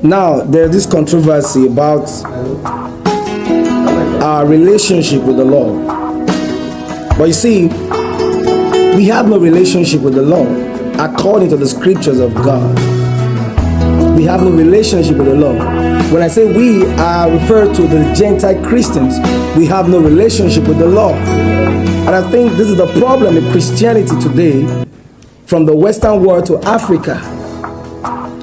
Now, there's this controversy about our relationship with the Lord. But you see, we have no relationship with the Lord according to the scriptures of God. We have no relationship with the Lord. When I say we, I refer to the Gentile Christians. We have no relationship with the Lord. And I think this is the problem in Christianity today, from the Western world to Africa.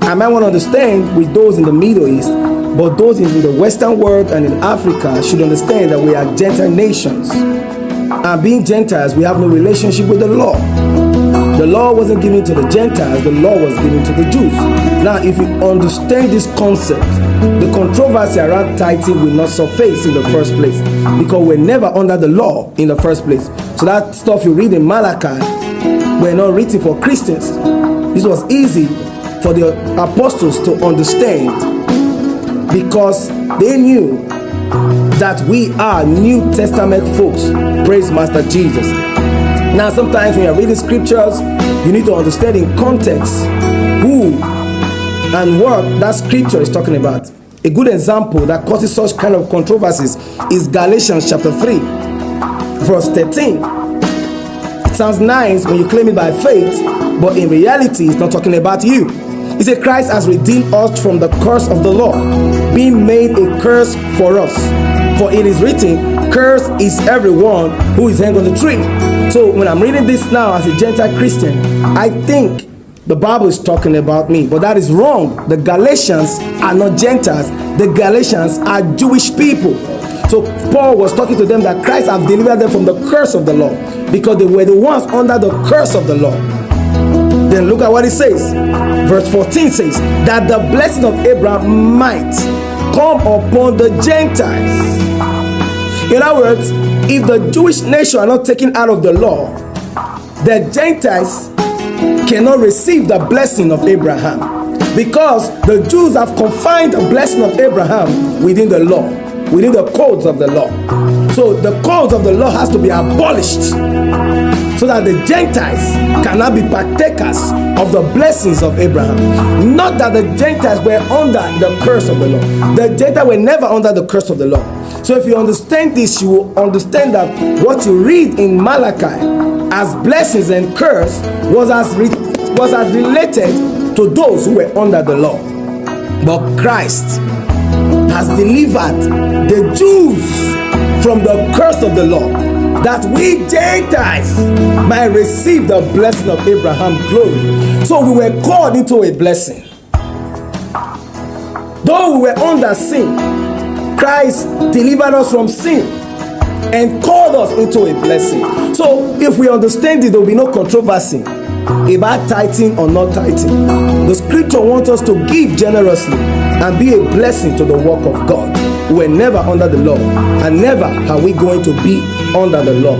I might want to understand with those in the Middle East, but those in the Western world and in Africa should understand that we are Gentile nations. And being Gentiles, we have no relationship with the law. The law wasn't given to the Gentiles, the law was given to the Jews. Now, if you understand this concept, the controversy around tithing will not surface in the first place, because we're never under the law in the first place. So that stuff you read in Malachi were not written for Christians. This was easy for the apostles to understand, because they knew that we are New Testament folks. Praise Master Jesus. Now, sometimes when you're reading scriptures, you need to understand in context who and what that scripture is talking about. A good example that causes such kind of controversies is Galatians chapter 3, verse 13. It sounds nice when you claim it by faith, but in reality, it's not talking about you. He said, Christ has redeemed us from the curse of the law, being made a curse for us. For it is written, cursed is everyone who is hanged on the tree. So when I'm reading this now as a Gentile Christian, I think the Bible is talking about me, but that is wrong. The Galatians are not Gentiles. The Galatians are Jewish people. So Paul was talking to them that Christ has delivered them from the curse of the law, because they were the ones under the curse of the law. Then look at what it says. Verse 14 says that the blessing of Abraham might come upon the Gentiles. In other words, if the Jewish nation are not taken out of the law, the Gentiles cannot receive the blessing of Abraham, because the Jews have confined the blessing of Abraham within the law, within the codes of the law. So the codes of the law has to be abolished, so that the Gentiles cannot be partakers of the blessings of Abraham. Not that the Gentiles were under the curse of the law. The Gentiles were never under the curse of the law. So if you understand this, you will understand that what you read in Malachi as blessings and curse was as related to those who were under the law. But Christ has delivered the Jews from the curse of the law, that we Gentiles might receive the blessing of Abraham glory. So we were called into a blessing. Though we were under sin, Christ delivered us from sin and called us into a blessing. So if we understand it, there will be no controversy about tithing or not tithing. The scripture wants us to give generously and be a blessing to the work of God. We were never under the law, and never are we going to be under the law.